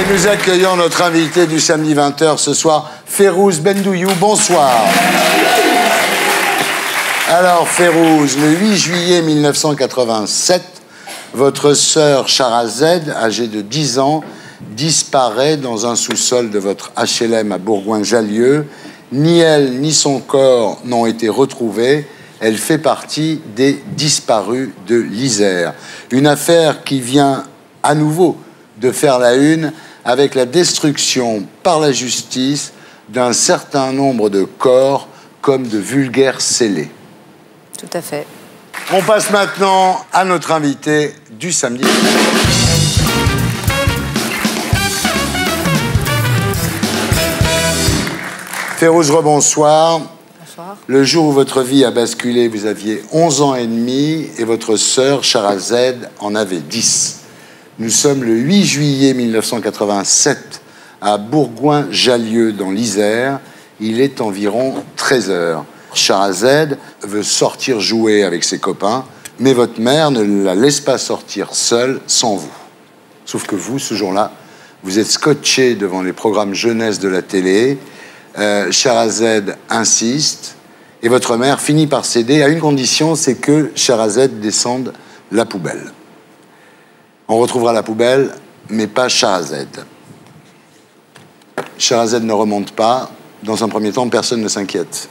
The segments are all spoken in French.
Et nous accueillons notre invité du samedi 20h ce soir, Férouz Bendouyou. Bonsoir. Alors, Férouz, le 8 juillet 1987, votre sœur Charazed, âgée de 10 ans, disparaît dans un sous-sol de votre HLM à Bourgoin-Jallieu. Ni elle ni son corps n'ont été retrouvés. Elle fait partie des disparus de l'Isère. Une affaire qui vient à nouveau de faire la une avec la destruction par la justice d'un certain nombre de corps comme de vulgaires scellés. Tout à fait. On passe maintenant à notre invité du samedi. Férouz, rebonsoir. Bonsoir. Le jour où votre vie a basculé, vous aviez 11 ans et demi et votre sœur Charazed en avait 10. Nous sommes le 8 juillet 1987 à Bourgoin-Jallieu dans l'Isère. Il est environ 13 heures. Charazed veut sortir jouer avec ses copains, mais votre mère ne la laisse pas sortir seule sans vous. Sauf que vous, ce jour-là, vous êtes scotché devant les programmes jeunesse de la télé. Charazed insiste et votre mère finit par céder à une condition, c'est que Charazed descende la poubelle. On retrouvera la poubelle, mais pas Charazed. Charazed ne remonte pas. Dans un premier temps, personne ne s'inquiète.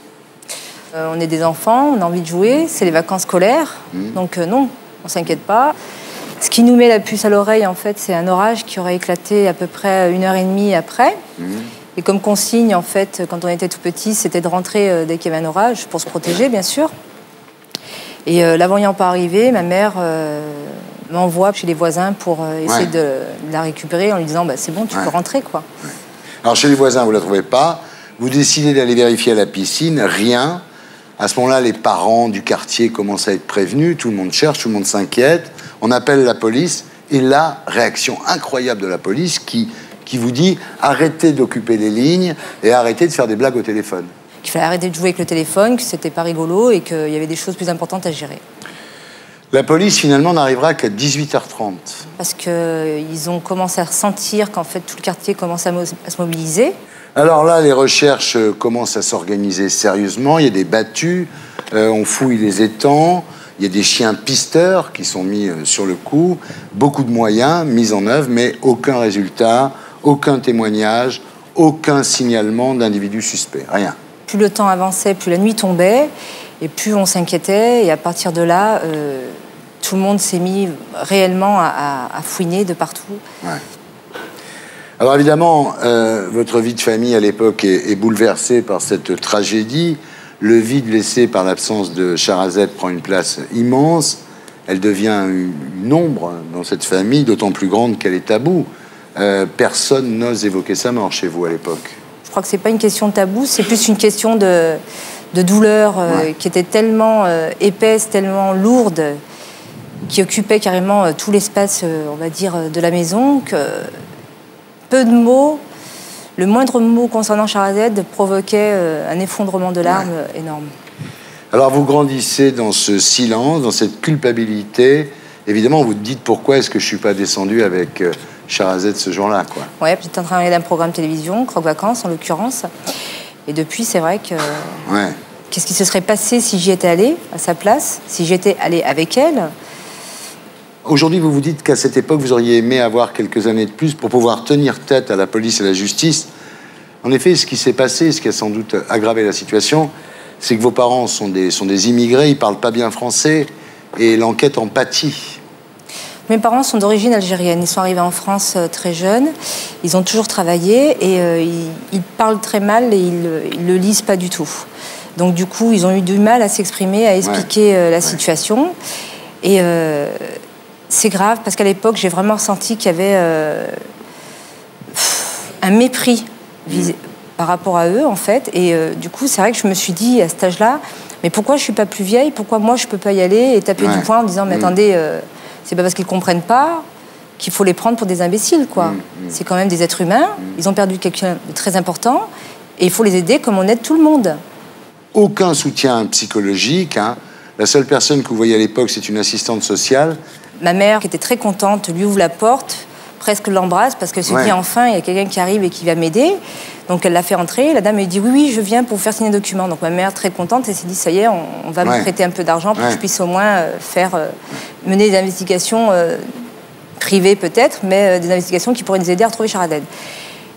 On est des enfants, on a envie de jouer, c'est les vacances scolaires, donc non, on s'inquiète pas. Ce qui nous met la puce à l'oreille, en fait, c'est un orage qui aurait éclaté à peu près 1h30 après. Et comme consigne, en fait, quand on était tout petit, c'était de rentrer dès qu'il y avait un orage, pour se protéger, bien sûr. Et la voyant pas arriver, ma mère m'envoie chez les voisins pour essayer de la récupérer en lui disant bah, « c'est bon, tu peux rentrer, quoi ». Alors, chez les voisins, vous ne la trouvez pas. Vous décidez d'aller vérifier à la piscine, rien. À ce moment-là, les parents du quartier commencent à être prévenus. Tout le monde cherche, tout le monde s'inquiète. On appelle la police. Et là, réaction incroyable de la police qui vous dit arrêtez d'occuper les lignes et arrêtez de faire des blagues au téléphone. Qu'il fallait arrêter de jouer avec le téléphone, que c'était pas rigolo et qu'il y avait des choses plus importantes à gérer. La police, finalement, n'arrivera qu'à 18h30. Parce qu'ils ont commencé à ressentir qu'en fait, tout le quartier commence à se mobiliser. Alors là, les recherches commencent à s'organiser sérieusement. Il y a des battues, on fouille les étangs, il y a des chiens pisteurs qui sont mis sur le coup, beaucoup de moyens mis en œuvre, mais aucun résultat, aucun témoignage, aucun signalement d'individus suspects, rien. Plus le temps avançait, plus la nuit tombait, et plus on s'inquiétait, et à partir de là, tout le monde s'est mis réellement à fouiner de partout. Ouais. Alors évidemment, votre vie de famille à l'époque est bouleversée par cette tragédie. Le vide laissé par l'absence de Charazed prend une place immense. Elle devient une ombre dans cette famille, d'autant plus grande qu'elle est taboue. Personne n'ose évoquer sa mort chez vous à l'époque. Je crois que c'est pas une question de tabou, c'est plus une question de douleur qui était tellement épaisse, tellement lourde, qui occupait carrément tout l'espace, on va dire, de la maison, que peu de mots, le moindre mot concernant Charazed provoquait un effondrement de larmes énorme. Alors vous grandissez dans ce silence, dans cette culpabilité. Évidemment, vous vous dites pourquoi est-ce que je ne suis pas descendu avec Charazed ce jour-là, quoi. Ouais, j'étais en train de regarder un programme de télévision, Croque Vacances en l'occurrence. Et depuis, c'est vrai que... Qu'est-ce qui se serait passé si j'y étais allée à sa place, si j'étais allée avec elle? Aujourd'hui, vous vous dites qu'à cette époque, vous auriez aimé avoir quelques années de plus pour pouvoir tenir tête à la police et à la justice. En effet, ce qui s'est passé, ce qui a sans doute aggravé la situation, c'est que vos parents sont des immigrés, ils ne parlent pas bien français, et l'enquête en pâtit. Mes parents sont d'origine algérienne. Ils sont arrivés en France très jeunes. Ils ont toujours travaillé et ils parlent très mal et ils le lisent pas du tout. Donc du coup, ils ont eu du mal à s'exprimer, à expliquer la situation. Et c'est grave parce qu'à l'époque, j'ai vraiment ressenti qu'il y avait un mépris par rapport à eux, en fait. Et du coup, c'est vrai que je me suis dit à cet âge-là, mais pourquoi je suis pas plus vieille? Pourquoi moi, je peux pas y aller et taper du poing en disant, mais attendez... c'est pas parce qu'ils comprennent pas qu'il faut les prendre pour des imbéciles, quoi. C'est quand même des êtres humains. Ils ont perdu quelqu'un de très important et il faut les aider comme on aide tout le monde. Aucun soutien psychologique, hein. La seule personne que vous voyez à l'époque, c'est une assistante sociale. Ma mère, qui était très contente, lui ouvre la porte, presque l'embrasse parce qu'elle se dit enfin, il y a quelqu'un qui arrive et qui va m'aider. Donc elle l'a fait entrer. La dame lui dit oui, je viens pour vous faire signer un document. Donc ma mère, très contente, elle s'est dit ça y est, on va me prêter un peu d'argent pour que je puisse au moins mener des investigations privées peut-être, mais des investigations qui pourraient nous aider à retrouver Charazed.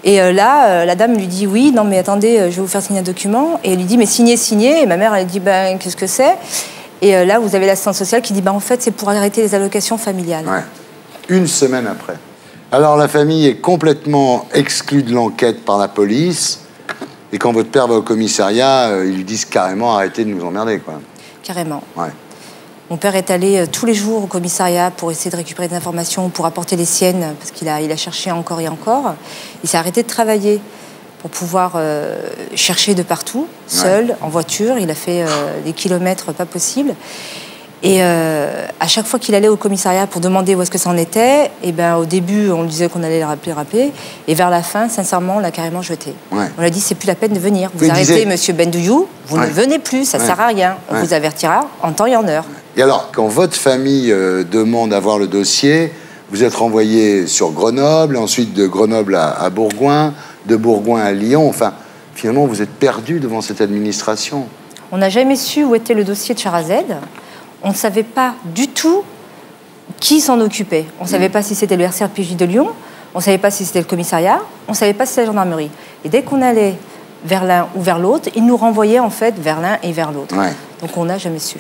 Et là, la dame lui dit oui, non mais attendez, je vais vous faire signer un document. Et elle lui dit mais signez. Et ma mère, elle dit ben qu'est-ce que c'est? Et là, vous avez l'assistante sociale qui dit ben en fait c'est pour arrêter les allocations familiales. Une semaine après. Alors la famille est complètement exclue de l'enquête par la police. Et quand votre père va au commissariat, ils lui disent carrément arrêtez de nous emmerder, quoi. Carrément. Mon père est allé tous les jours au commissariat pour essayer de récupérer des informations, pour apporter les siennes, parce qu'il a cherché encore et encore. Il s'est arrêté de travailler pour pouvoir chercher de partout, seul, en voiture. Il a fait des kilomètres pas possibles. Et à chaque fois qu'il allait au commissariat pour demander où est-ce que ça en était, et ben, au début, on lui disait qu'on allait le rappeler. Et vers la fin, sincèrement, on l'a carrément jeté. On lui a dit, c'est plus la peine de venir. Vous arrêtez, monsieur Bendouyou, vous ne venez plus, ça ne sert à rien. On vous avertira en temps et en heure. Et alors, quand votre famille demande à voir le dossier, vous êtes renvoyé sur Grenoble, ensuite de Grenoble à Bourgoin, de Bourgoin à Lyon. Enfin, finalement, vous êtes perdu devant cette administration. On n'a jamais su où était le dossier de Charazed. On ne savait pas du tout qui s'en occupait. On ne savait pas si c'était le RCRPJ de Lyon, on ne savait pas si c'était le commissariat, on ne savait pas si c'était la gendarmerie. Et dès qu'on allait vers l'un ou vers l'autre, ils nous renvoyaient en fait vers l'un et vers l'autre. Donc on n'a jamais su.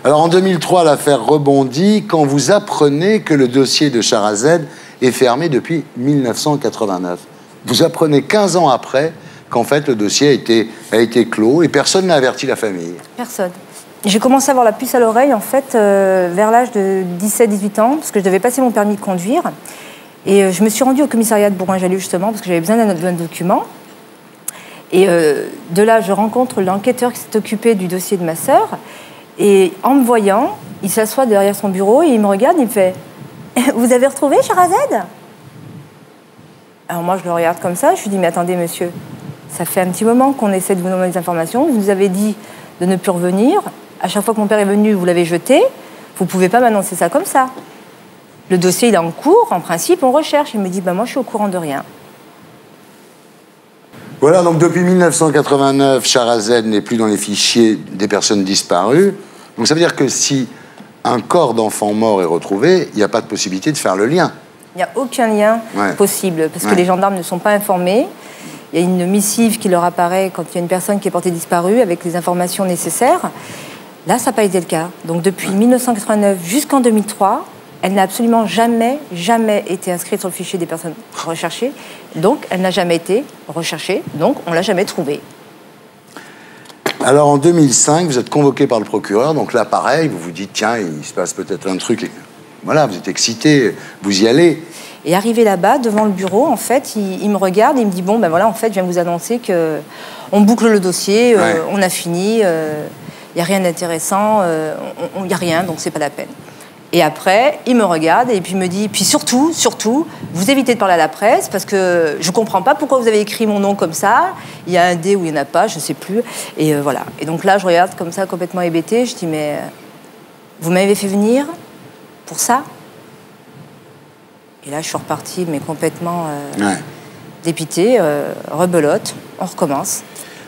Alors en 2003, l'affaire rebondit quand vous apprenez que le dossier de Charazed est fermé depuis 1989. Vous apprenez 15 ans après qu'en fait le dossier a été clos et personne n'a averti la famille. Personne. J'ai commencé à avoir la puce à l'oreille, en fait, vers l'âge de 17-18 ans, parce que je devais passer mon permis de conduire. Et je me suis rendue au commissariat de Bourgoin-Jallieu, justement, parce que j'avais besoin d'un document. Et de là, je rencontre l'enquêteur qui s'est occupé du dossier de ma sœur. Et en me voyant, il s'assoit derrière son bureau et il me regarde et il me fait « Vous avez retrouvé Charazed ?» Alors moi, je le regarde comme ça, je lui dis « Mais attendez, monsieur, ça fait un petit moment qu'on essaie de vous donner des informations. Vous nous avez dit de ne plus revenir. À chaque fois que mon père est venu, vous l'avez jeté. Vous ne pouvez pas m'annoncer ça comme ça. Le dossier, il est en cours. En principe, on recherche. » Il me dit, moi, je suis au courant de rien. Voilà, donc depuis 1989, Charazed n'est plus dans les fichiers des personnes disparues. Donc ça veut dire que si un corps d'enfant mort est retrouvé, il n'y a pas de possibilité de faire le lien. Il n'y a aucun lien possible, parce que les gendarmes ne sont pas informés. Il y a une missive qui leur apparaît quand il y a une personne qui est portée disparue avec les informations nécessaires. Là, ça n'a pas été le cas. Donc, depuis 1989 jusqu'en 2003, elle n'a absolument jamais été inscrite sur le fichier des personnes recherchées. Donc, elle n'a jamais été recherchée. Donc, on ne l'a jamais trouvée. Alors, en 2005, vous êtes convoqué par le procureur. Donc là, pareil, vous vous dites, tiens, il se passe peut-être un truc. Voilà, vous êtes excité, vous y allez. Et arrivé là-bas, devant le bureau, en fait, il me regarde et il me dit, bon, ben voilà, en fait, je viens vous annoncer qu'on boucle le dossier, on a fini, il n'y a rien d'intéressant, il n'y a rien, donc c'est pas la peine. Et après, il me regarde et puis il me dit, puis surtout, vous évitez de parler à la presse parce que je ne comprends pas pourquoi vous avez écrit mon nom comme ça, il y a un D ou il n'y en a pas, je ne sais plus, et voilà. Et donc là, je regarde comme ça, complètement hébétée, je dis, mais vous m'avez fait venir pour ça ? Et là, je suis repartie, mais complètement dépitée, rebelote, on recommence.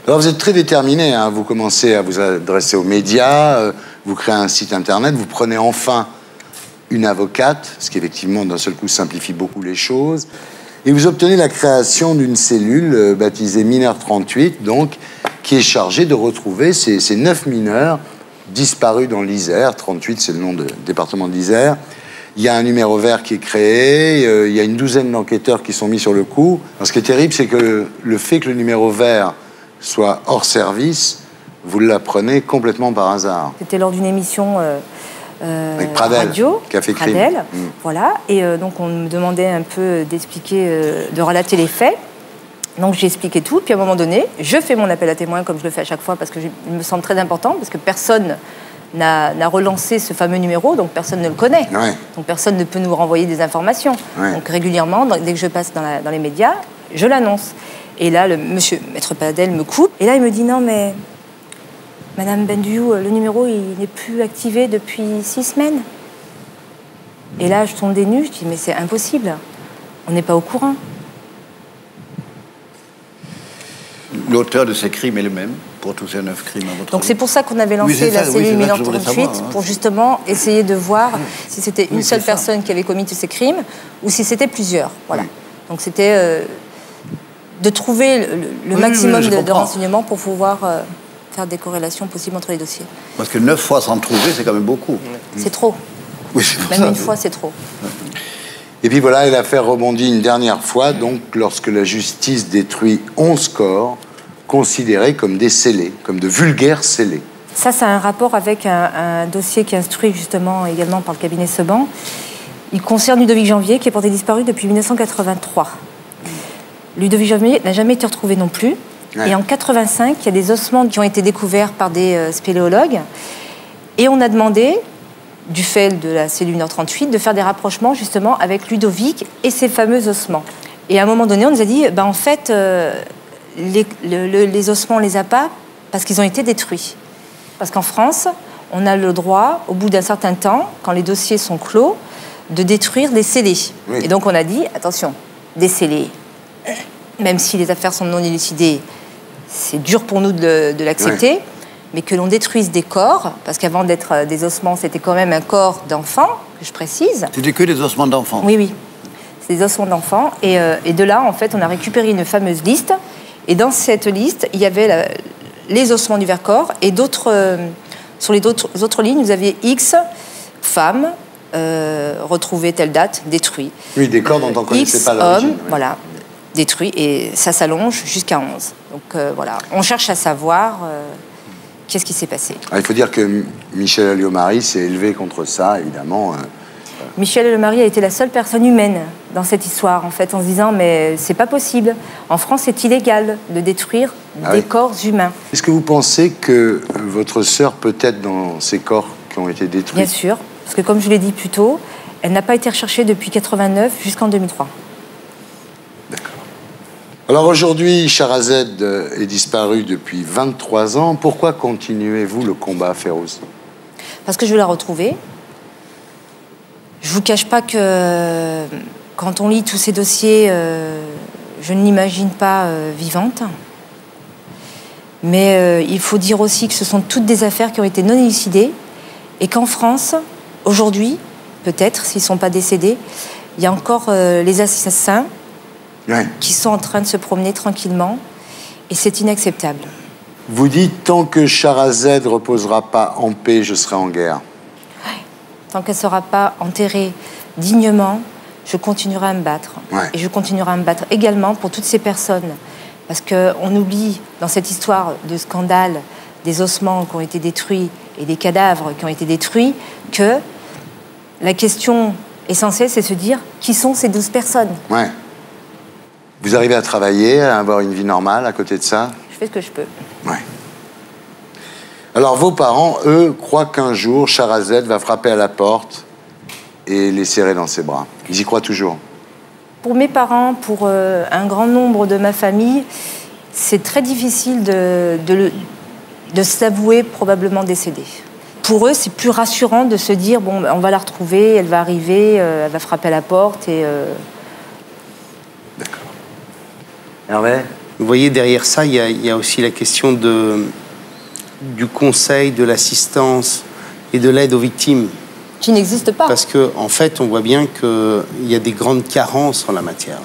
Alors vous êtes très déterminé, hein. Vous commencez à vous adresser aux médias, vous créez un site internet, vous prenez enfin une avocate, ce qui effectivement d'un seul coup simplifie beaucoup les choses, et vous obtenez la création d'une cellule baptisée Mineur 38, donc, qui est chargée de retrouver ces 9 mineurs disparus dans l'Isère. 38, c'est le nom du département de l'Isère. Il y a un numéro vert qui est créé, il y a une douzaine d'enquêteurs qui sont mis sur le coup. Alors, ce qui est terrible, c'est que le fait que le numéro vert soit hors service, vous l'apprenez complètement par hasard. C'était lors d'une émission avec Pradel, radio, Café Crime. Pradel, voilà. Et donc on me demandait un peu d'expliquer, de relater les faits. Donc j'ai expliqué tout. Puis à un moment donné, je fais mon appel à témoins comme je le fais à chaque fois parce que il me semble très important, parce que personne n'a relancé ce fameux numéro, donc personne ne le connaît. Donc personne ne peut nous renvoyer des informations. Donc régulièrement, dès que je passe dans les médias, je l'annonce. Et là, le monsieur Maître Pradel me coupe. Et là, il me dit, non, mais Madame Bendouyou, le numéro, il n'est plus activé depuis 6 semaines. Et là, je tombe des nues, je dis, mais c'est impossible. On n'est pas au courant. L'auteur de ces crimes est le même pour tous ces 9 crimes à votre Donc avis? c'est pour ça qu'on avait lancé la cellule 1938, pour justement essayer de voir si c'était une seule personne qui avait commis tous ces crimes ou si c'était plusieurs. Voilà. Donc c'était de trouver le maximum de renseignements pour pouvoir faire des corrélations possibles entre les dossiers. Parce que 9 fois sans trouver, c'est quand même beaucoup. C'est trop. Oui, même une fois, c'est trop. Et puis voilà, et l'affaire rebondit une dernière fois, donc lorsque la justice détruit 11 corps considérés comme des scellés, comme de vulgaires scellés. Ça a un rapport avec un dossier qui est instruit justement également par le cabinet Seban. Il concerne Ludovic Janvier, qui est porté disparu depuis 1983. Ludovic Janvier n'a jamais été retrouvé non plus. Ouais. Et en 1985, il y a des ossements qui ont été découverts par des spéléologues. Et on a demandé, du fait de la cellule 38, de faire des rapprochements justement avec Ludovic et ses fameux ossements. Et à un moment donné, on nous a dit, en fait, les ossements, on ne les a pas parce qu'ils ont été détruits. Parce qu'en France, on a le droit, au bout d'un certain temps, quand les dossiers sont clos, de détruire des scellés. Oui. Et donc on a dit, attention, des scellés, même si les affaires sont non élucidées, c'est dur pour nous de l'accepter, mais que l'on détruise des corps, parce qu'avant d'être des ossements, c'était quand même un corps d'enfant, que je précise. C'était que des ossements d'enfants? Oui, oui. C'est des ossements d'enfants. Et de là, en fait, on a récupéré une fameuse liste. Et dans cette liste, il y avait les ossements du Vercors. Et sur les autres lignes, vous aviez X femmes retrouvées telle date, détruits. Oui, des corps dont on ne connaissait pas l'origine. Hommes, voilà, détruits. Et ça s'allonge jusqu'à 11. Donc voilà, on cherche à savoir qu'est-ce qui s'est passé. Alors, il faut dire que Michel Alliot-Marie s'est élevé contre ça, évidemment. Michel Alliot-Marie a été la seule personne humaine dans cette histoire, en fait, en se disant, mais c'est pas possible. En France, c'est illégal de détruire des corps humains. Est-ce que vous pensez que votre sœur peut être dans ces corps qui ont été détruits? Bien sûr, parce que comme je l'ai dit plus tôt, elle n'a pas été recherchée depuis 1989 jusqu'en 2003. D'accord. Alors aujourd'hui, Sharazed est disparue depuis 23 ans. Pourquoi continuez-vous le combat, Férouz? Parce que je veux la retrouver. Je ne vous cache pas que quand on lit tous ces dossiers, je ne l'imagine pas vivante. Mais il faut dire aussi que ce sont toutes des affaires qui ont été non élucidées et qu'en France, aujourd'hui, peut-être, s'ils ne sont pas décédés, il y a encore les assassins qui sont en train de se promener tranquillement et c'est inacceptable. Vous dites, tant que Sharazed ne reposera pas en paix, je serai en guerre. Tant qu'elle ne sera pas enterrée dignement, je continuerai à me battre. Et je continuerai à me battre également pour toutes ces personnes. Parce qu'on oublie, dans cette histoire de scandale, des ossements qui ont été détruits et des cadavres qui ont été détruits, que la question essentielle, c'est de se dire, qui sont ces 12 personnes? Vous arrivez à travailler, à avoir une vie normale à côté de ça? Je fais ce que je peux. Alors, vos parents, eux, croient qu'un jour, Sharazed va frapper à la porte et les serrer dans ses bras. Ils y croient toujours? Pour mes parents, pour un grand nombre de ma famille, c'est très difficile de s'avouer probablement décédée. Pour eux, c'est plus rassurant de se dire, bon, on va la retrouver, elle va arriver, elle va frapper à la porte et... D'accord. Hervé? Vous voyez, derrière ça, il y a aussi la question du conseil, de l'assistance et de l'aide aux victimes. Qui n'existe pas. Parce qu'en fait, on voit bien qu'il y a des grandes carences en la matière.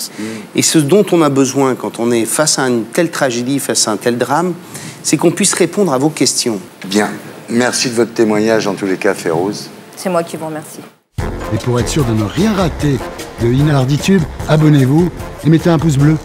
Et ce dont on a besoin quand on est face à une telle tragédie, face à un tel drame, c'est qu'on puisse répondre à vos questions. Bien. Merci de votre témoignage, en tous les cas, Férouz. C'est moi qui vous remercie. Et pour être sûr de ne rien rater de Inarditube, abonnez-vous et mettez un pouce bleu.